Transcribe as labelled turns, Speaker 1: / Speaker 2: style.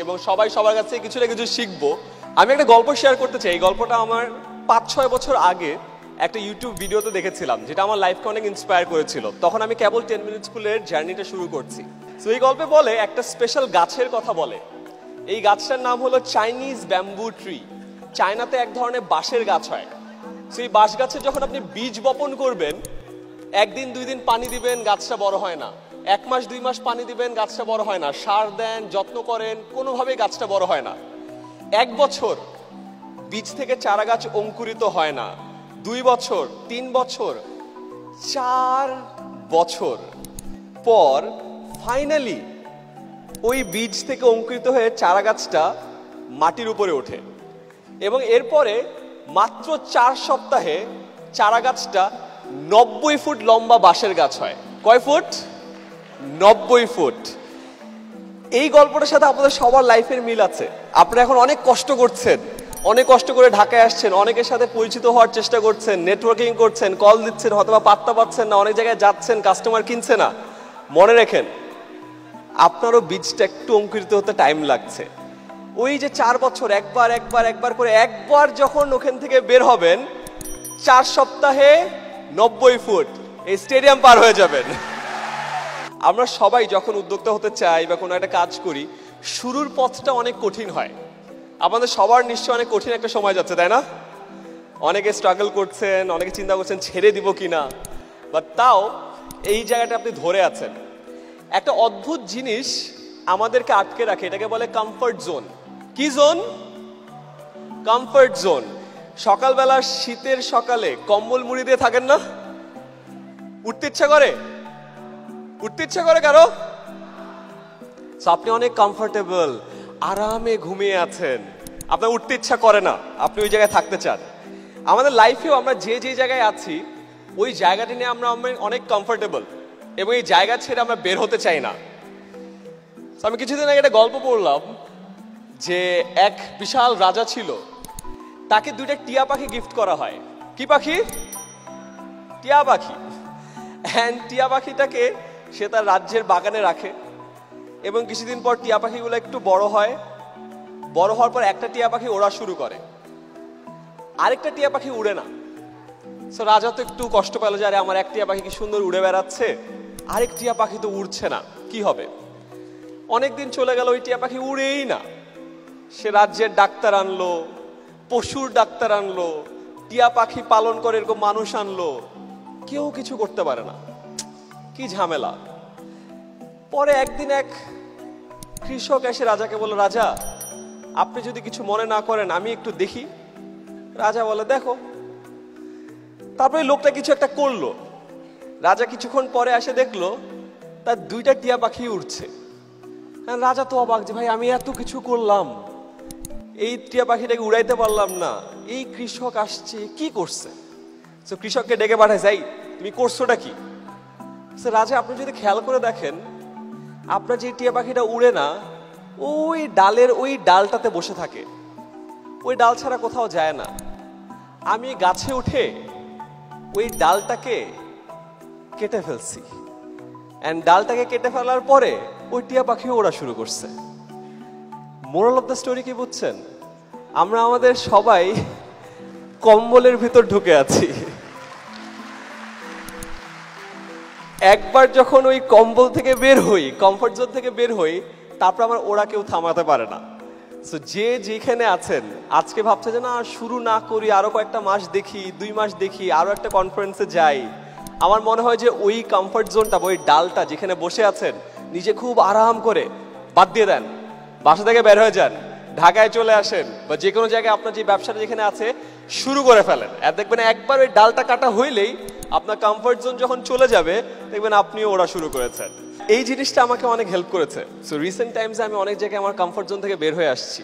Speaker 1: এবং সবাই সবার কাছে কিছু না কিছু শিখবো। আমি একটা গল্প শেয়ার করতে চাই। এই গল্পটা আমার 5-6 বছর আগে একটা ইউটিউব ভিডিওতে দেখেছিলাম, যেটা আমার লাইফকে অনেক ইন্সপায়ার করেছিল। তখন আমি কেবল 10 মিনিট স্কুলের জার্নিটা শুরু করছি। তো এই গল্পে বলে একটা স্পেশাল গাছের কথা বলে। এই গাছটার নাম হলো চাইনিজ ব্যাম্বু ট্রি। চায়নাতে এক ধরনের বাঁশের গাছ হয়। সেই বাঁশ গাছে যখন আপনি বীজ বপন করবেন, 1 দিন 2 দিন পানি দিবেন, গাছটা বড় হয় না। 1 মাস 2 মাস পানি দিবেন, গাছটা বড় হয় না। সার দেন, যত্ন করেন, কোনোভাবেই গাছটা বড় হয় না। 1 বছর বীজ থেকে চারা গাছ অঙ্কুরিত হয় না। 2 বছর, 3 বছর, 4 বছর পর ফাইনালি ওই বীজ থেকে অঙ্কুরিত হয়ে চারা গাছটা মাটির উপরে ওঠে এবং এরপরে মাত্র 4 সপ্তাহে চারা গাছটা 90 ফুট লম্বা বাঁশের গাছ হয়। কয় ফুট? 90 ফুট। এই গল্পটার সাথে আপনাদের সবার লাইফের মিল আছে। আপনারা এখন অনেক কষ্ট করছেন, অনেক কষ্ট করে ঢাকায় আসছেন, অনেকের সাথে পরিচিত হওয়ার চেষ্টা করছেন, নেটওয়ার্কিং করছেন, কল দিচ্ছেন, হয়তো বা পাত্তা পাচ্ছেন না, অনেক জায়গায় যাচ্ছেন, কাস্টমার কিনছে না। মনে রাখেন, আপনারও বীজটা একটু অঙ্কুরিত হতে টাইম লাগছে। ওই যে 4 বছর একবার করে একবার যখন ওখান থেকে বের হবেন, 4 সপ্তাহে 90 ফুট এই স্টেডিয়াম পার হয়ে যাবেন। আমরা সবাই যখন উদ্যোক্তা হতে চাই বা কোনো একটা কাজ করি, শুরুর পথটা অনেক কঠিন হয়। আমাদের সবার নিশ্চয় অনেক কঠিন একটা সময় যাচ্ছে, তাই না? অনেকে স্ট্রাগল করছেন, অনেকে চিন্তা করছেন ছেড়ে দিব কিনা, বা তাও এই জায়গাটা আপনি ধরে আছেন। একটা অদ্ভুত জিনিস আমাদেরকে আটকে রাখে, এটাকে বলে কমফর্ট জোন। কি জোন? Comfort zone. সকালবেলা শীতের সকালে কম্বল মুড়ি দিয়ে থাকেন না? উঠতে ইচ্ছা করে? উঠতে ইচ্ছা করে কারো? আপনি অনেক কমফোর্টেবল, আরামে ঘুমিয়ে আছেন, আপনার উঠতে ইচ্ছা করে না, আপনি ওই জায়গায় থাকতে চান। আমাদের লাইফেও আমরা যে যে জায়গায় আছি, ওই জায়গাটি নিয়ে আমরা অনেক কমফোর্টেবল এবং এই জায়গা ছেড়ে আমরা বের হতে চাই না। আমি কিছুদিন আগে একটা গল্প পড়লাম যে এক বিশাল রাজা ছিল, তাকে 2টা টিয়া পাখি গিফট করা হয়। কি পাখি? টিয়া পাখি। অ্যান্ড টিয়া পাখিটাকে সে তার রাজ্যের বাগানে রাখে এবং কিছুদিন পর টিয়া পাখিগুলো একটু বড় হয়। বড় হওয়ার পর একটা টিয়া পাখি ওড়া শুরু করে, আরেকটা টিয়া পাখি উড়ে না। সো রাজা তো একটু কষ্ট পেল যে আরে আমার এক টিয়া পাখি কি সুন্দর উড়ে বেড়াচ্ছে, আরেক টিয়া পাখি তো উড়ছে না, কি হবে? অনেকদিন চলে গেল, ওই টিয়া পাখি উড়েই না। সে রাজ্যের ডাক্তার আনলো, পশুর ডাক্তার আনলো, টিয়া পাখি পালন করে এরকম মানুষ আনলো, কেউ কিছু করতে পারে না। কি ঝামেলা। পরে একদিন এক কৃষক এসে রাজাকে বলল, রাজা আপনি যদি কিছু মনে না করেন আমি একটু দেখি। রাজা বলে, দেখো। তারপরে লোকটা কিছু একটা করলো। রাজা কিছুক্ষণ পরে এসে দেখলো তার 2টা টিয়া পাখি উঠছে। রাজা তো অবাক যে ভাই আমি এত কিছু করলাম, এই টিয়া পাখিটাকে উড়াইতে পারলাম না, এই কৃষক আসছে কি করছে? তো কৃষককে ডেকে পাঠায়, যাই তুমি করছোটা কি? রাজা আপনি যদি খেয়াল করে দেখেন, আপনার যে টিয়া পাখিটা উড়ে না, ওই ডালের ওই ডালটাতে বসে থাকে, ওই ডাল ছাড়া কোথাও যায় না। আমি গাছে উঠে ওই ডালটাকে কেটে ফেলছি, এন্ড ডালটাকে কেটে ফেলার পরে ওই টিয়া পাখিও ওড়া শুরু করছে। মোরাল অফ দ্য স্টোরি কি বুঝছেন? আমরা আমাদের সবাই কম্বলের ভিতর ঢুকে আছি। একবার যখন ওই কম্বল থেকে বের হই, কমফর্ট জোন থেকে বের হই, তারপর আমার ওরা কেউ থামাতে পারে না। সো যে যেখানে আছেন, আজকে ভাবছে যে না শুরু না করি, আরো কয়েকটা মাস দেখি, 2 মাস দেখি, আরো একটা কনফারেন্সে যাই। আমার মনে হয় যে ওই কমফর্ট জোনটা, ওই ডালটা যেখানে বসে আছেন, নিজে খুব আরাম করে বাদ দিয়ে দেন, বাসা থেকে বের হয়ে যান, ঢাকায় চলে আসেন, বা যে কোনো জায়গায় আপনার যে ব্যবসাটা যেখানে আছে শুরু করে ফেলেন। আর দেখবেন একবার ওই ডালটা কাটা হইলেই আপনার কমফর্ট জোন যখন চলে যাবে, দেখবেন আপনিও ওড়া শুরু করেছেন। এই জিনিসটা আমাকে অনেক হেল্প করেছে। সো রিসেন্ট টাইমসে আমি অনেক জায়গায় আমার কমফর্ট জোন থেকে বের হয়ে আসছি।